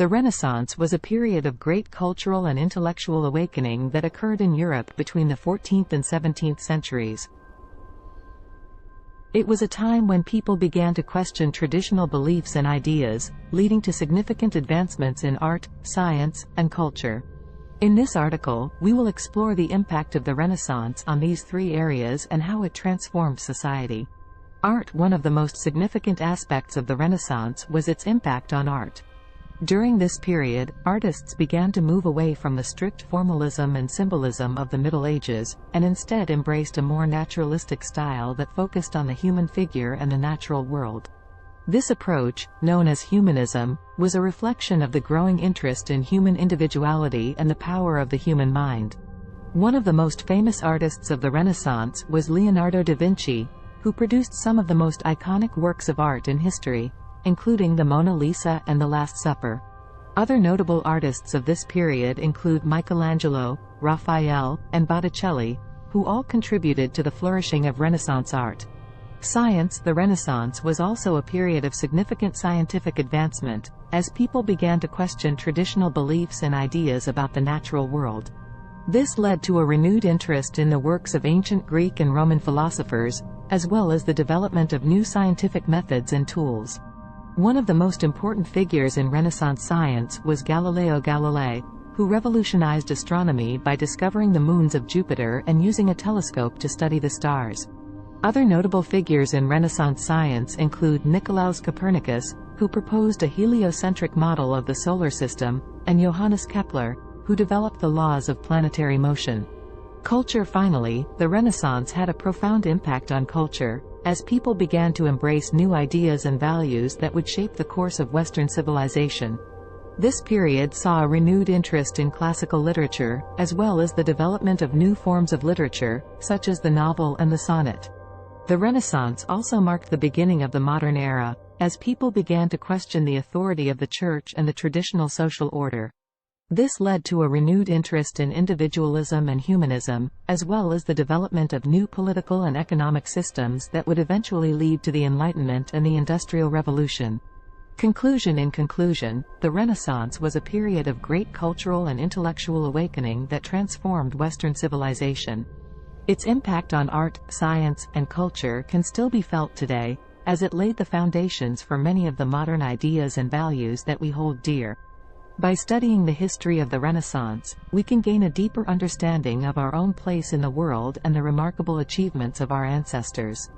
The Renaissance was a period of great cultural and intellectual awakening that occurred in Europe between the 14th and 17th centuries. It was a time when people began to question traditional beliefs and ideas, leading to significant advancements in art, science, and culture. In this article, we will explore the impact of the Renaissance on these three areas and how it transformed society. Art. One of the most significant aspects of the Renaissance was its impact on art. During this period, artists began to move away from the strict formalism and symbolism of the Middle Ages, and instead embraced a more naturalistic style that focused on the human figure and the natural world. This approach, known as Humanism, was a reflection of the growing interest in human individuality and the power of the human mind. One of the most famous artists of the Renaissance was Leonardo da Vinci, who produced some of the most iconic works of art in history, including the Mona Lisa and the Last Supper. Other notable artists of this period include Michelangelo, Raphael, and Botticelli, who all contributed to the flourishing of Renaissance art. Science. The Renaissance was also a period of significant scientific advancement, as people began to question traditional beliefs and ideas about the natural world. This led to a renewed interest in the works of ancient Greek and Roman philosophers, as well as the development of new scientific methods and tools. One of the most important figures in Renaissance science was Galileo Galilei, who revolutionized astronomy by discovering the moons of Jupiter and using a telescope to study the stars. Other notable figures in Renaissance science include Nicolaus Copernicus, who proposed a heliocentric model of the solar system, and Johannes Kepler, who developed the laws of planetary motion. Culture. Finally, the Renaissance had a profound impact on culture, as people began to embrace new ideas and values that would shape the course of Western civilization. This period saw a renewed interest in classical literature, as well as the development of new forms of literature, such as the novel and the sonnet. The Renaissance also marked the beginning of the modern era, as people began to question the authority of the Church and the traditional social order. This led to a renewed interest in individualism and humanism, as well as the development of new political and economic systems that would eventually lead to the Enlightenment and the Industrial Revolution. Conclusion. In conclusion, the Renaissance was a period of great cultural and intellectual awakening that transformed Western civilization. Its impact on art, science, and culture can still be felt today, as it laid the foundations for many of the modern ideas and values that we hold dear. By studying the history of the Renaissance, we can gain a deeper understanding of our own place in the world and the remarkable achievements of our ancestors.